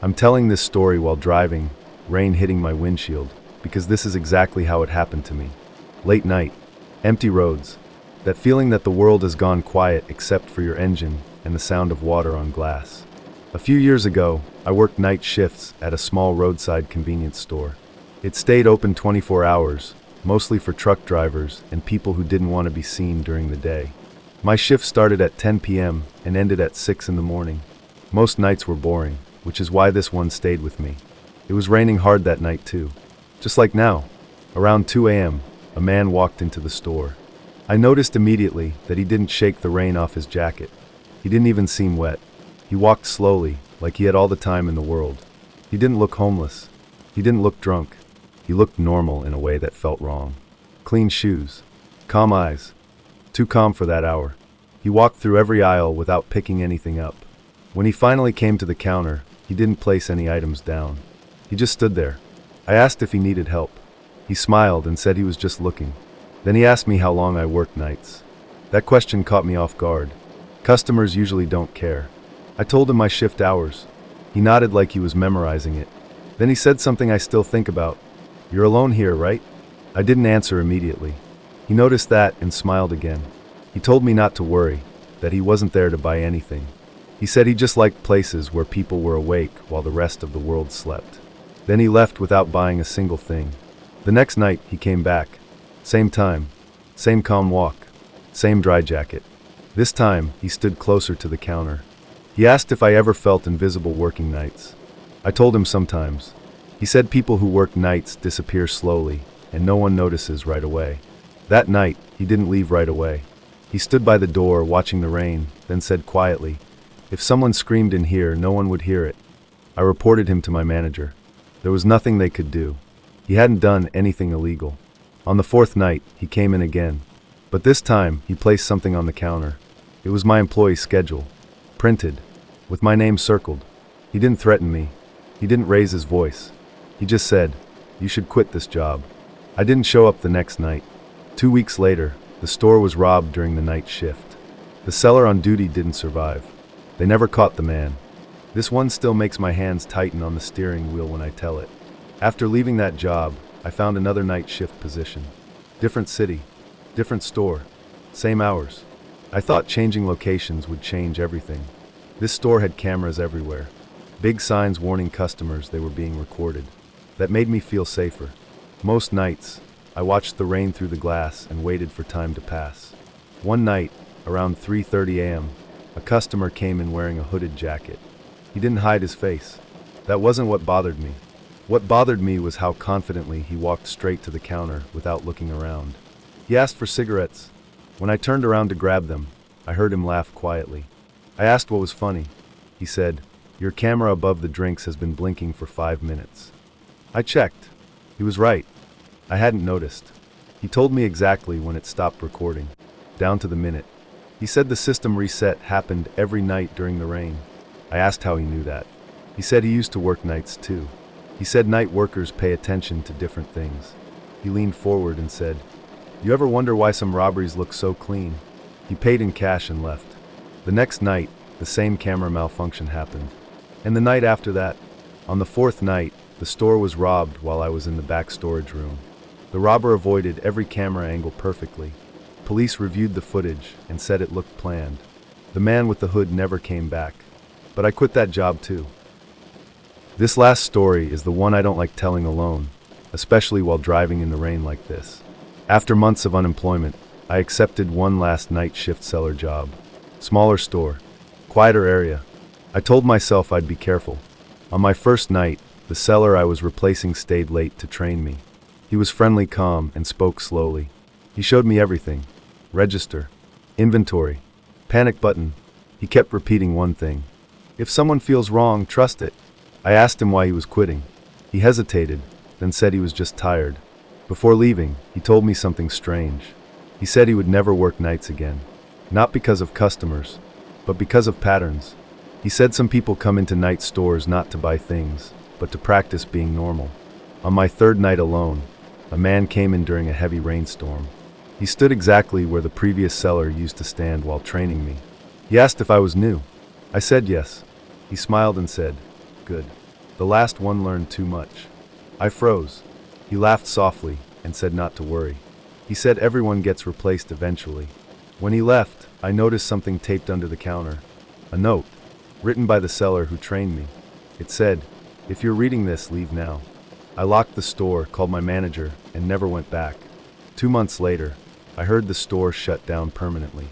I'm telling this story while driving, rain hitting my windshield, because this is exactly how it happened to me. Late night, empty roads, that feeling that the world has gone quiet except for your engine and the sound of water on glass. A few years ago, I worked night shifts at a small roadside convenience store. It stayed open 24 hours, mostly for truck drivers and people who didn't want to be seen during the day. My shift started at 10 p.m. and ended at 6 in the morning. Most nights were boring, which is why this one stayed with me. It was raining hard that night too. Just like now. Around 2 a.m., a man walked into the store. I noticed immediately that he didn't shake the rain off his jacket. He didn't even seem wet. He walked slowly, like he had all the time in the world. He didn't look homeless. He didn't look drunk. He looked normal in a way that felt wrong. Clean shoes. Calm eyes. Too calm for that hour. He walked through every aisle without picking anything up. When he finally came to the counter, he didn't place any items down. He just stood there. I asked if he needed help. He smiled and said he was just looking. Then he asked me how long I worked nights. That question caught me off guard. Customers usually don't care. I told him my shift hours. He nodded like he was memorizing it. Then he said something I still think about. "You're alone here, right?" I didn't answer immediately. He noticed that and smiled again. He told me not to worry, that he wasn't there to buy anything. He said he just liked places where people were awake while the rest of the world slept. Then he left without buying a single thing. The next night, he came back. Same time, same calm walk, same dry jacket. This time, he stood closer to the counter. He asked if I ever felt invisible working nights. I told him sometimes. He said people who work nights disappear slowly, and no one notices right away. That night, he didn't leave right away. He stood by the door watching the rain, then said quietly, "If someone screamed in here, no one would hear it." I reported him to my manager. There was nothing they could do. He hadn't done anything illegal. On the fourth night, he came in again. But this time, he placed something on the counter. It was my employee schedule, printed, with my name circled. He didn't threaten me. He didn't raise his voice. He just said, "You should quit this job." I didn't show up the next night. 2 weeks later, the store was robbed during the night shift. The seller on duty didn't survive. They never caught the man. This one still makes my hands tighten on the steering wheel when I tell it. After leaving that job, I found another night shift position. Different city, different store, same hours. I thought changing locations would change everything. This store had cameras everywhere. Big signs warning customers they were being recorded. That made me feel safer. Most nights, I watched the rain through the glass and waited for time to pass. One night, around 3:30 a.m., a customer came in wearing a hooded jacket. He didn't hide his face. That wasn't what bothered me. What bothered me was how confidently he walked straight to the counter without looking around. He asked for cigarettes. When I turned around to grab them, I heard him laugh quietly. I asked what was funny. He said, "Your camera above the drinks has been blinking for 5 minutes." I checked. He was right. I hadn't noticed. He told me exactly when it stopped recording, down to the minute. He said the system reset happened every night during the rain. I asked how he knew that. He said he used to work nights too. He said night workers pay attention to different things. He leaned forward and said, "You ever wonder why some robberies look so clean?" He paid in cash and left. The next night, the same camera malfunction happened. And the night after that, on the fourth night, the store was robbed while I was in the back storage room. The robber avoided every camera angle perfectly. Police reviewed the footage and said it looked planned. The man with the hood never came back. But I quit that job too. This last story is the one I don't like telling alone, especially while driving in the rain like this. After months of unemployment, I accepted one last night shift seller job. Smaller store, quieter area. I told myself I'd be careful. On my first night, the seller I was replacing stayed late to train me. He was friendly, calm, and spoke slowly. He showed me everything. Register, inventory, panic button. He kept repeating one thing. "If someone feels wrong, trust it." I asked him why he was quitting. He hesitated, then said he was just tired. Before leaving, he told me something strange. He said he would never work nights again. Not because of customers, but because of patterns. He said some people come into night stores not to buy things, but to practice being normal. On my third night alone, a man came in during a heavy rainstorm. He stood exactly where the previous seller used to stand while training me. He asked if I was new. I said yes. He smiled and said, "Good." The last one learned too much. I froze. He laughed softly and said not to worry. He said everyone gets replaced eventually. When he left, I noticed something taped under the counter. A note, written by the seller who trained me. It said, "If you're reading this, leave now." I locked the store, called my manager, and never went back. 2 months later, I heard the store shut down permanently.